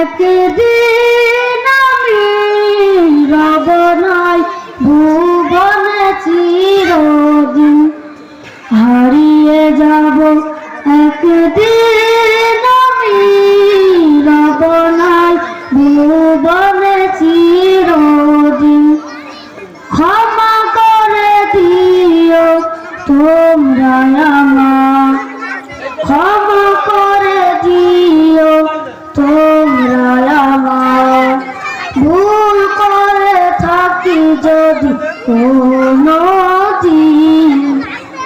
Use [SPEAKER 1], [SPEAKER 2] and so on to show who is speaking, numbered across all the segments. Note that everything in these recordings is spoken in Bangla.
[SPEAKER 1] একদিন আমি রব নাই ভুবনে চিরদিন, হারিয়ে যাব একদিন আমি রব নাই ভুবনে চিরদিন। ক্ষমা করে দিও তোমরা আমার, ক্ষমা করে দিও তোমরা আমার, ভুল করে থাকি যদি কোনো দিন,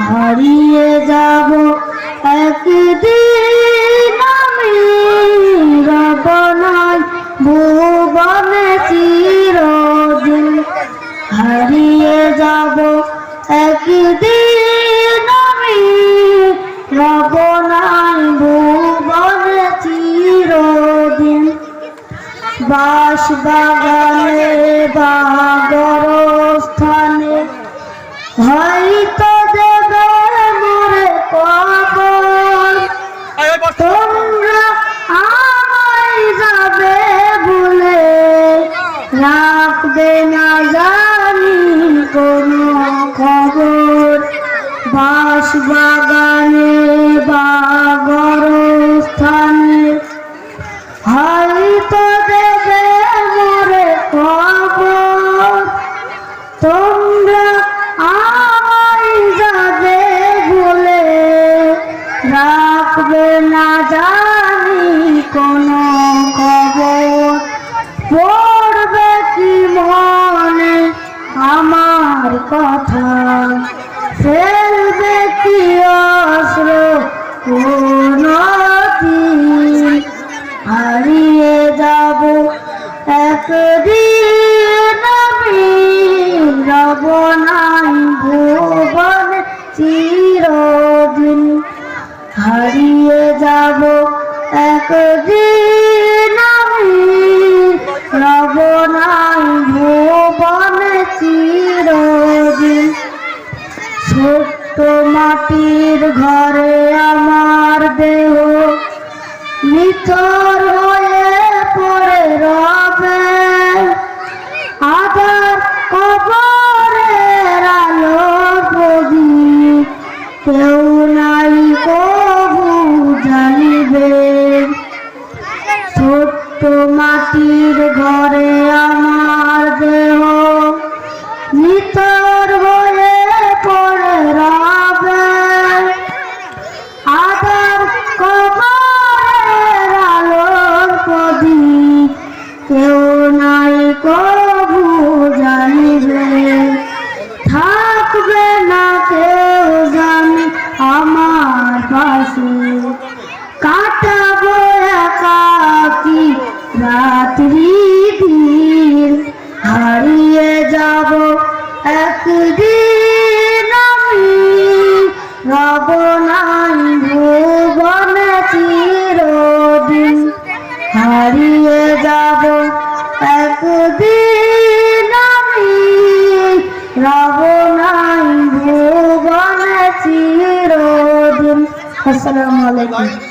[SPEAKER 1] হারিয়ে যাব একদিন আমি রব নাই ভুবনে চিরদিন, হারিয়ে যাব একদিন আমি রব নাই ভুবনে চিরদিন। বাঁশ বাগানে বা গরস্থানে হয়তো দেবে মোরে কবর, তোমরা আমায় যাবে ভুলে, রাখবে না জানি কোনো খবর। বাঁশ বাগানে বা গরস্থানে হয়তো দেবে মোরে খবর, তোমরা আমায় যাবে ভুলে, রাখবে না জানি কোনো খবর। পড়বে কি মনে আমার কথা, ফেলবে কি অশ্র কোনো দিন, হারিয়ে যাব একদিন আমি রব নাই ভুবনে চিরদিন, হারিয়ে যাব একদিন আমি রব নাই ভুবনে চিরদিন। ছোট্ট মাটির ঘরে আমার দেহ নিথর হয়ে পড়ে রবে, আধার কবরের আলো প্রদীপ কেউ নাই কবু জানিবে। ছোট্ট মাটির ঘরে আমার দেহ নিথর হয়ে পড়ে রবে, আধার কবরের আলোর প্রদীপ কেউ নাই কবু জানিবে। থাকবে না কেউ জানি আমার পাশে, কাটাবো একাকী রাত্রি দিন, হারিয়ে যাব একদিন আমি রব নাই ভুবনে চিরদিন, হারিয়ে যাব একদিন আমি রব নাই ভুবনে চিরদিন। আসসালামু আলাইকুম।